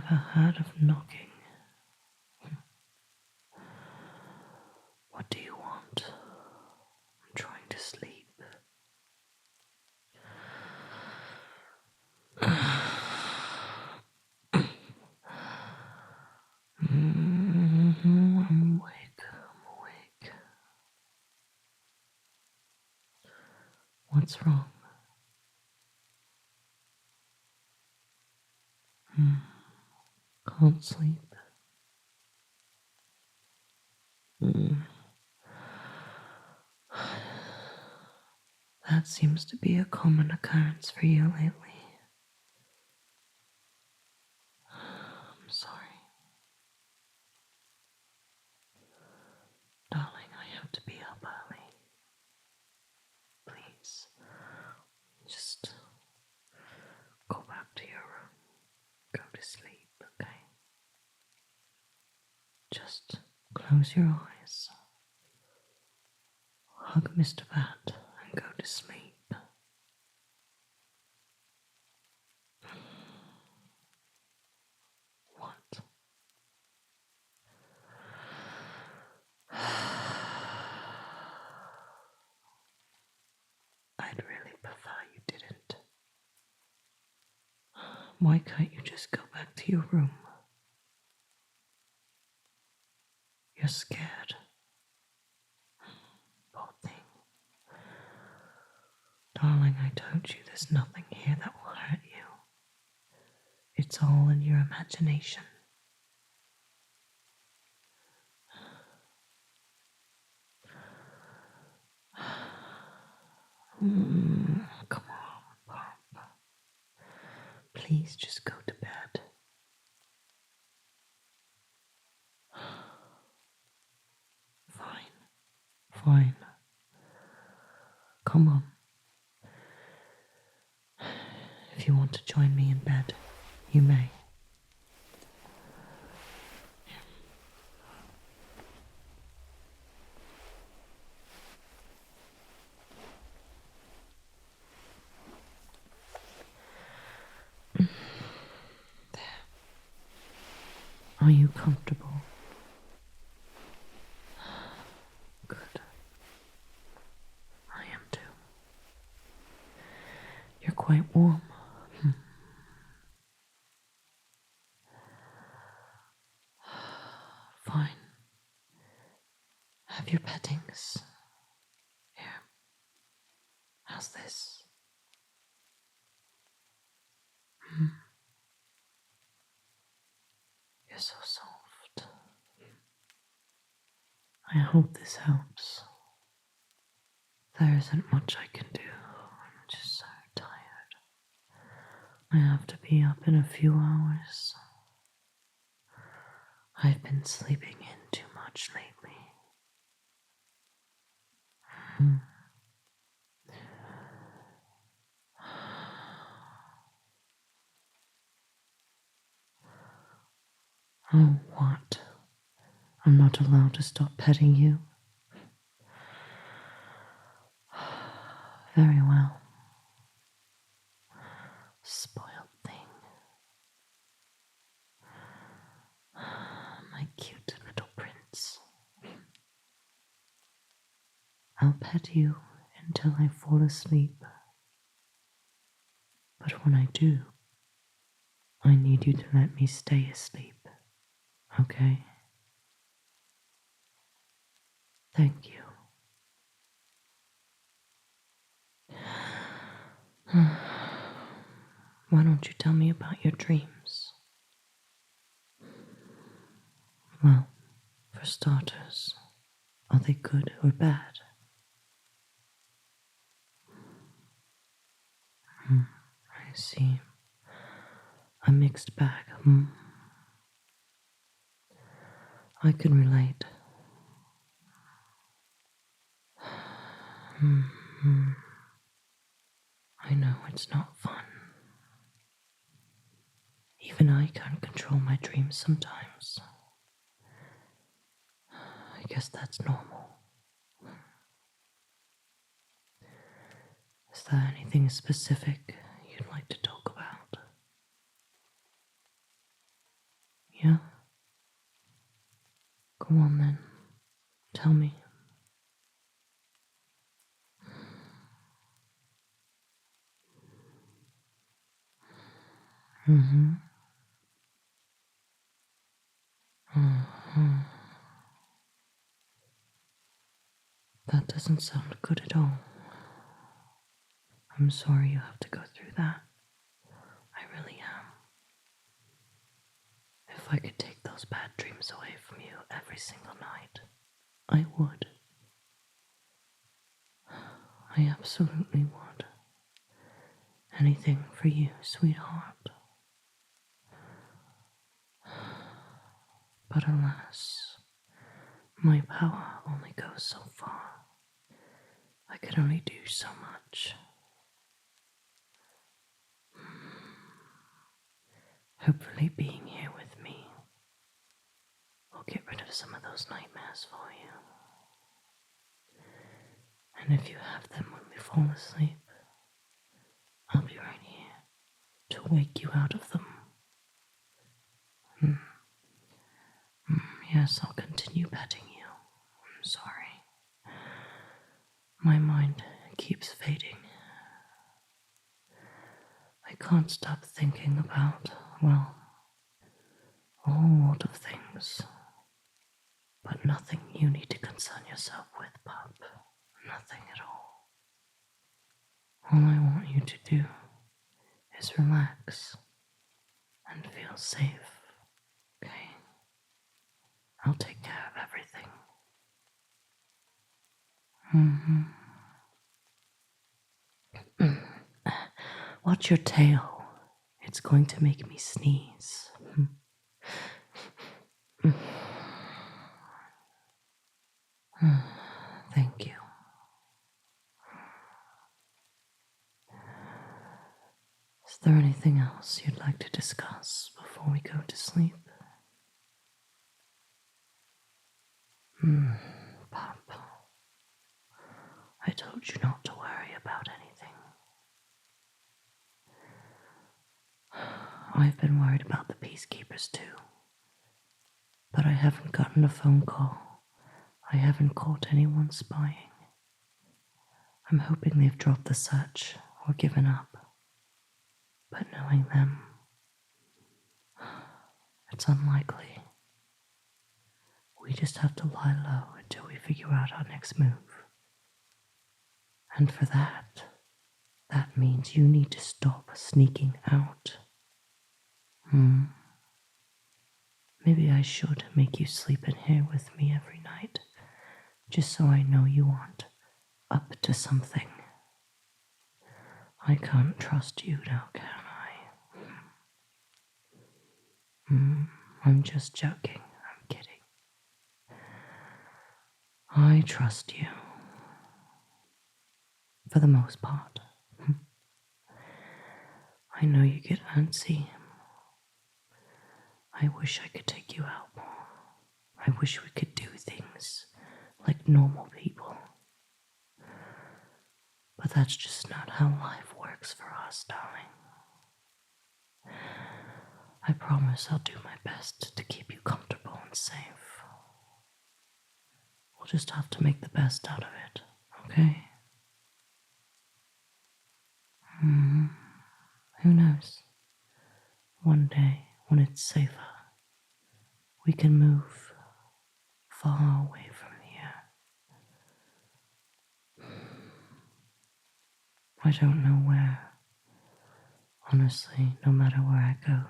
never heard of knocking. What do you want? I'm trying to sleep. I'm awake. What's wrong? Can't sleep. That seems to be a common occurrence for you lately. I'm sorry. Darling, I have to be up early. Please, just go back to your room. Go to sleep, okay? Just close your eyes. Hug Mr. Bat and go to sleep. What? I'd really prefer you didn't. Why can't you just go back to your room? You're scared. Poor thing. Darling, I told you there's nothing here that will hurt you. It's all in your imagination. Come on, Pop. Please just go to bed. Fine. Come on. If you want to join me in bed, you may. There. Are you comfortable? Good. I am too. You're quite warm. Fine. Have your pettings. Here. How's this? You're so soft. I hope this helps. There isn't much I can do. I'm just so tired. I have to be up in a few hours. I've been sleeping in too much lately. Oh, what? I'm not allowed to stop petting you? Very well. Spoiled thing. My cute little prince. I'll pet you until I fall asleep. But when I do, I need you to let me stay asleep. Okay? Thank you. Why don't you tell me about your dreams? Well, for starters, are they good or bad? I see. A mixed bag, I can relate. I know it's not fun. Even I can't control my dreams sometimes. I guess that's normal. Is there anything specific you'd like to talk about? Go on then. Tell me. Mm-hmm. Mm-hmm. That doesn't sound good at all. I'm sorry you have to go through that. I really am. If I could take those bad dreams away from you every single night, I would. I absolutely would. Anything for you, sweetheart. But alas, my power only goes so far. I can only do so much. Hopefully being here with me will get rid of some of those nightmares for you. And if you have them when we fall asleep, I'll be right here to wake you out of them. Yes, I'll continue petting you. I'm sorry. My mind keeps fading. I can't stop thinking about, well, a whole lot of things. But nothing you need to concern yourself with, pup. Nothing at all. All I want you to do is relax and feel safe, okay? I'll take care of everything. Watch your tail. It's going to make me sneeze. Thank you. Is there anything else you'd like to discuss before we go to sleep? Pop, I told you not to worry about anything. I've been worried about the peacekeepers too, but I haven't gotten a phone call. I haven't caught anyone spying. I'm hoping they've dropped the search or given up. But knowing them, it's unlikely. We just have to lie low until we figure out our next move. And for that means you need to stop sneaking out. Maybe I should make you sleep in here with me every night, just so I know you aren't up to something. I can't trust you now, can I? I'm just joking. I'm kidding. I trust you. For the most part. I know you get antsy. I wish I could take you out more. I wish we could do things like normal people. But that's just not how life works for us, darling. I promise I'll do my best to keep you comfortable and safe. We'll just have to make the best out of it, okay? Who knows? One day, when it's safer, we can move far away from here. I don't know where. Honestly, no matter where I go,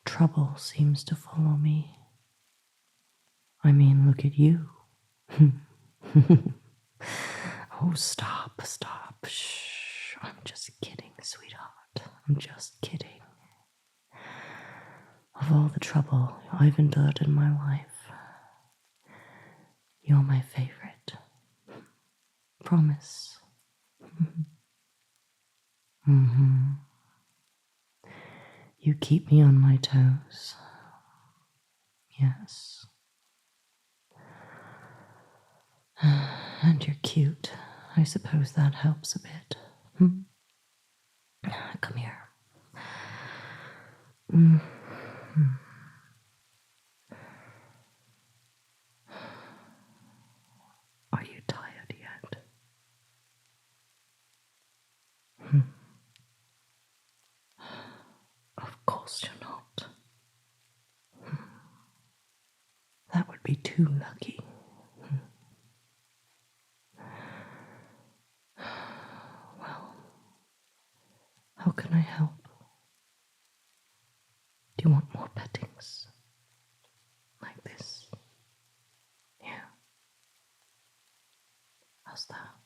trouble seems to follow me. I mean, look at you. Oh, stop. Shh. I'm just kidding, sweetheart. I'm just kidding. Of all the trouble I've endured in my life, you're my favorite. Promise. You keep me on my toes. Yes. And you're cute. I suppose that helps a bit. Come here. too lucky. Well, how can I help? Do you want more pettings? Like this? Yeah. How's that?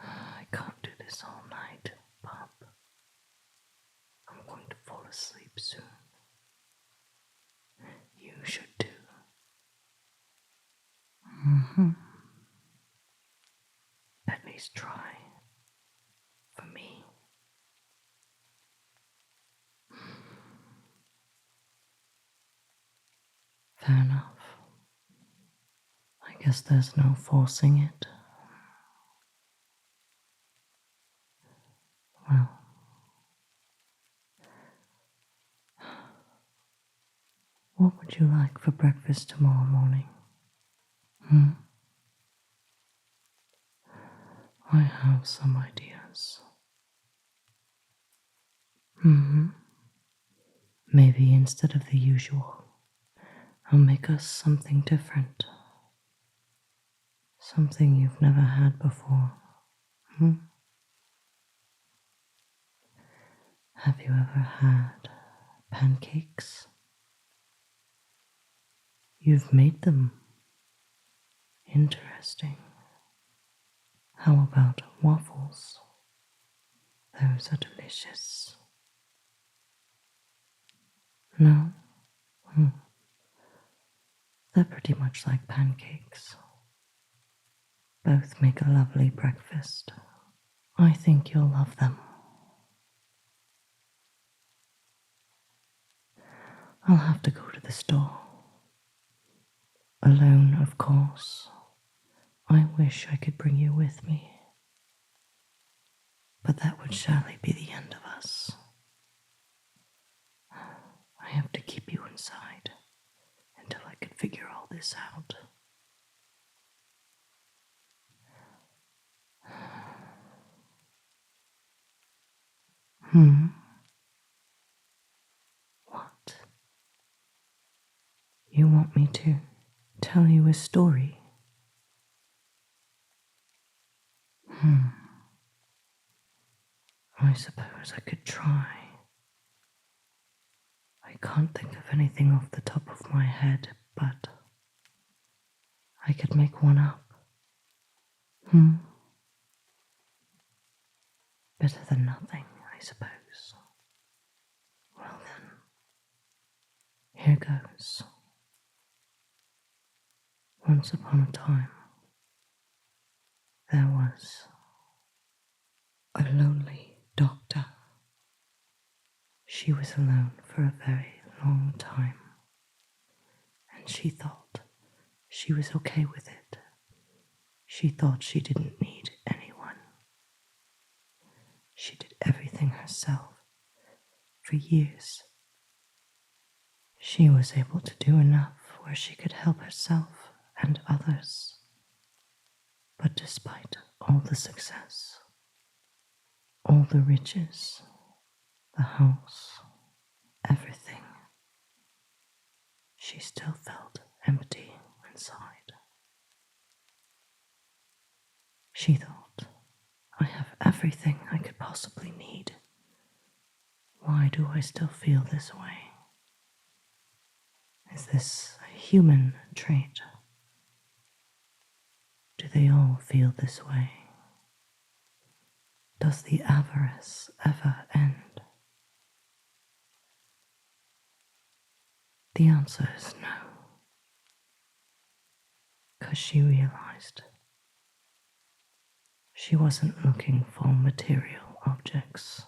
I can't do this all night, Bob. I'm going to fall asleep soon. You should too. At least try. For me. Fair enough. I guess there's no forcing it. Well, what would you like for breakfast tomorrow morning? I have some ideas. Maybe instead of the usual, I'll make us something different. Something you've never had before. Have you ever had pancakes? You've made them. Interesting. How about waffles? Those are delicious. No? They're pretty much like pancakes. Both make a lovely breakfast. I think you'll love them. I'll have to go to the store. Alone, of course. I wish I could bring you with me. But that would surely be the end of us. I have to keep you inside until I can figure all this out. What? You want me to tell you a story? I suppose I could try. I can't think of anything off the top of my head, but I could make one up. Better than nothing, I suppose. Well then, here goes. Once upon a time, there was a lonely doctor. She was alone for a very long time, and she thought she was okay with it. She thought she didn't need anyone. She did everything herself for years. She was able to do enough where she could help herself and others. But despite all the success, all the riches, the house, everything, she still felt empty inside. She thought, I have everything I could possibly need. Why do I still feel this way? Is this a human trait? Do they all feel this way? Does the avarice ever end? The answer is no. Because she realized she wasn't looking for material objects,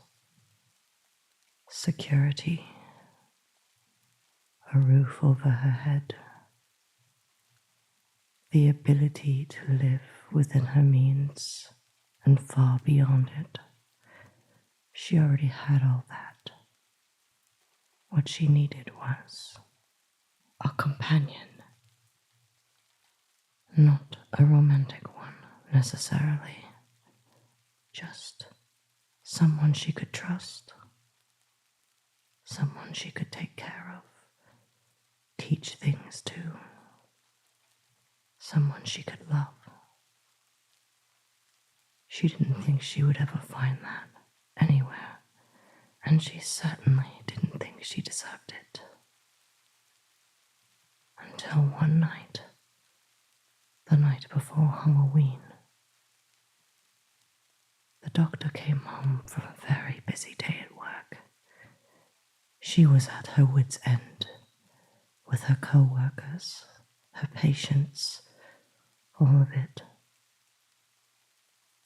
security, a roof over her head, the ability to live within her means and far beyond it. She already had all that. What she needed was a companion. Not a romantic one, necessarily. Just someone she could trust. Someone she could take care of. teach things to, someone she could love. She didn't think she would ever find that anywhere, and she certainly didn't think she deserved it. Until one night, the night before Halloween, the doctor came home from a very busy day at work. She was at her wit's end with her co-workers, her patients, all of it.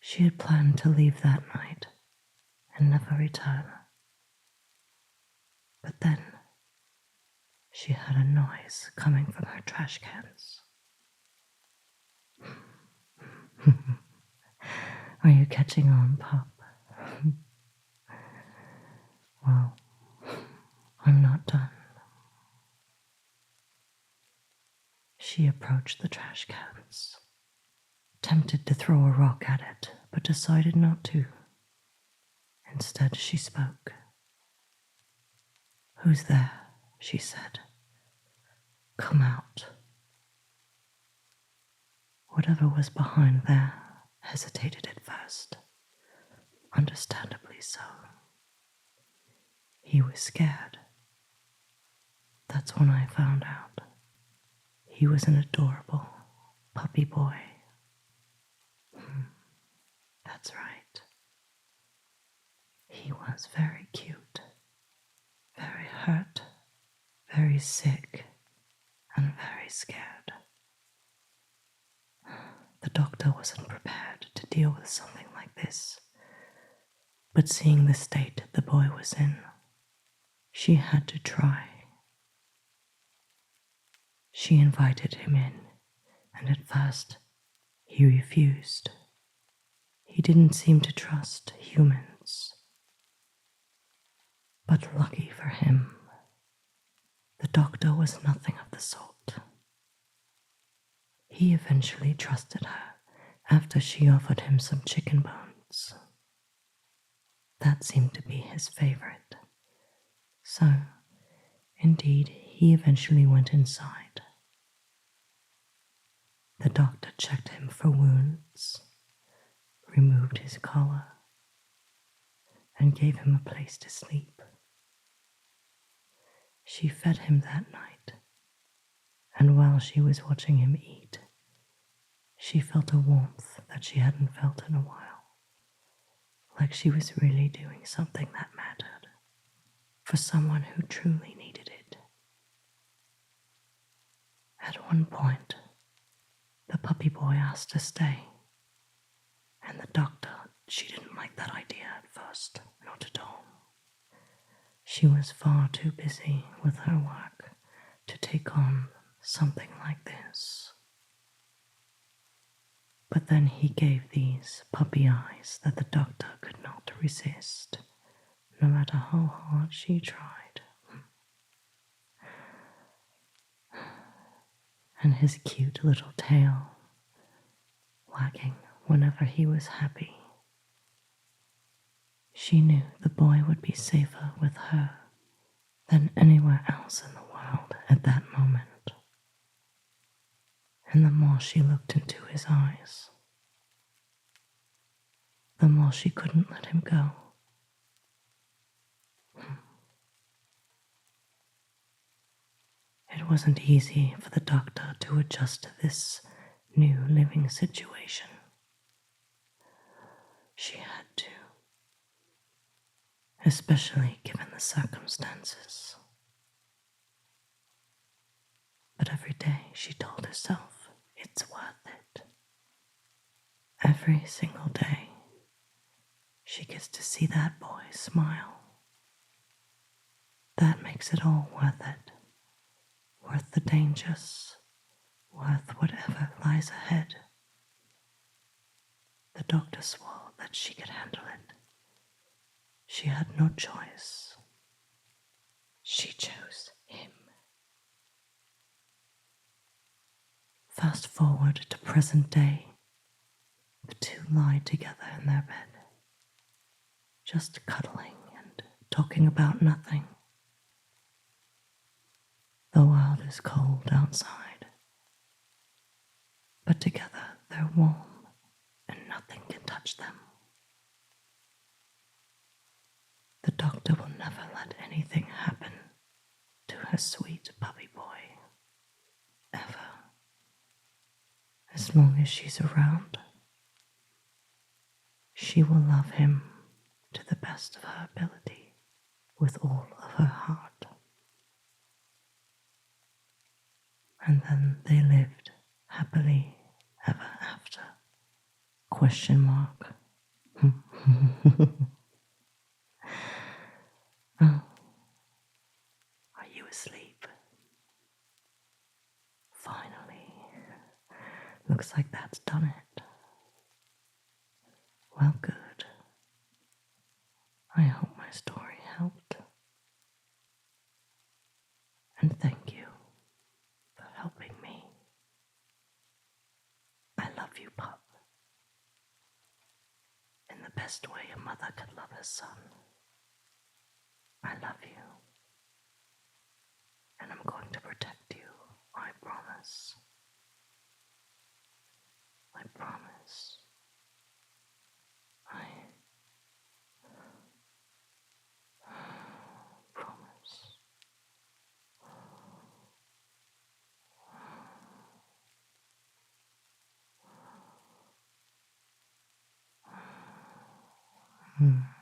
She had planned to leave that night and never return. But then she heard a noise coming from her trash cans. Are you catching on, Pop? Well, I'm not done. She approached the trash cans, tempted to throw a rock at it, but decided not to. Instead, she spoke. "Who's there?" she said. "Come out." Whatever was behind there hesitated at first, understandably so. He was scared. That's when I found out. He was an adorable puppy boy. That's right. He was very cute, very hurt, very sick, and very scared. The doctor wasn't prepared to deal with something like this, but seeing the state the boy was in, she had to try. She invited him in, and at first he refused. He didn't seem to trust humans. But lucky for him, the doctor was nothing of the sort. He eventually trusted her after she offered him some chicken bones. That seemed to be his favorite. So, indeed, he eventually went inside. The doctor checked him for wounds, removed his collar, and gave him a place to sleep. She fed him that night, and while she was watching him eat, she felt a warmth that she hadn't felt in a while, like she was really doing something that mattered for someone who truly needed it. At one point, the puppy boy asked to stay, and the doctor, she didn't like that idea at first, not at all. She was far too busy with her work to take on something like this. But then he gave these puppy eyes that the doctor could not resist, no matter how hard she tried. And his cute little tail, wagging whenever he was happy. She knew the boy would be safer with her than anywhere else in the world at that moment. And the more she looked into his eyes, the more she couldn't let him go. It wasn't easy for the doctor to adjust to this new living situation. She had to, especially given the circumstances. But every day she told herself it's worth it. Every single day she gets to see that boy smile. That makes it all worth it. Worth the dangers, worth whatever lies ahead. The doctor swore that she could handle it. She had no choice. She chose him. Fast forward to present day. The two lie together in their bed, just cuddling and talking about nothing. The world is cold outside, but together they're warm and nothing can touch them. The doctor will never let anything happen to her sweet puppy boy, ever, as long as she's around. She will love him to the best of her ability, with all of her heart. And then they lived happily ever after. Question mark. Oh, are you asleep? Finally. Looks like that's done it. Well, good. I hope my story helped. And thank you for helping me. I love you, pup. In the best way a mother could love her son. I love you. And I'm going to protect you. I promise. I promise. I promise. Hmm.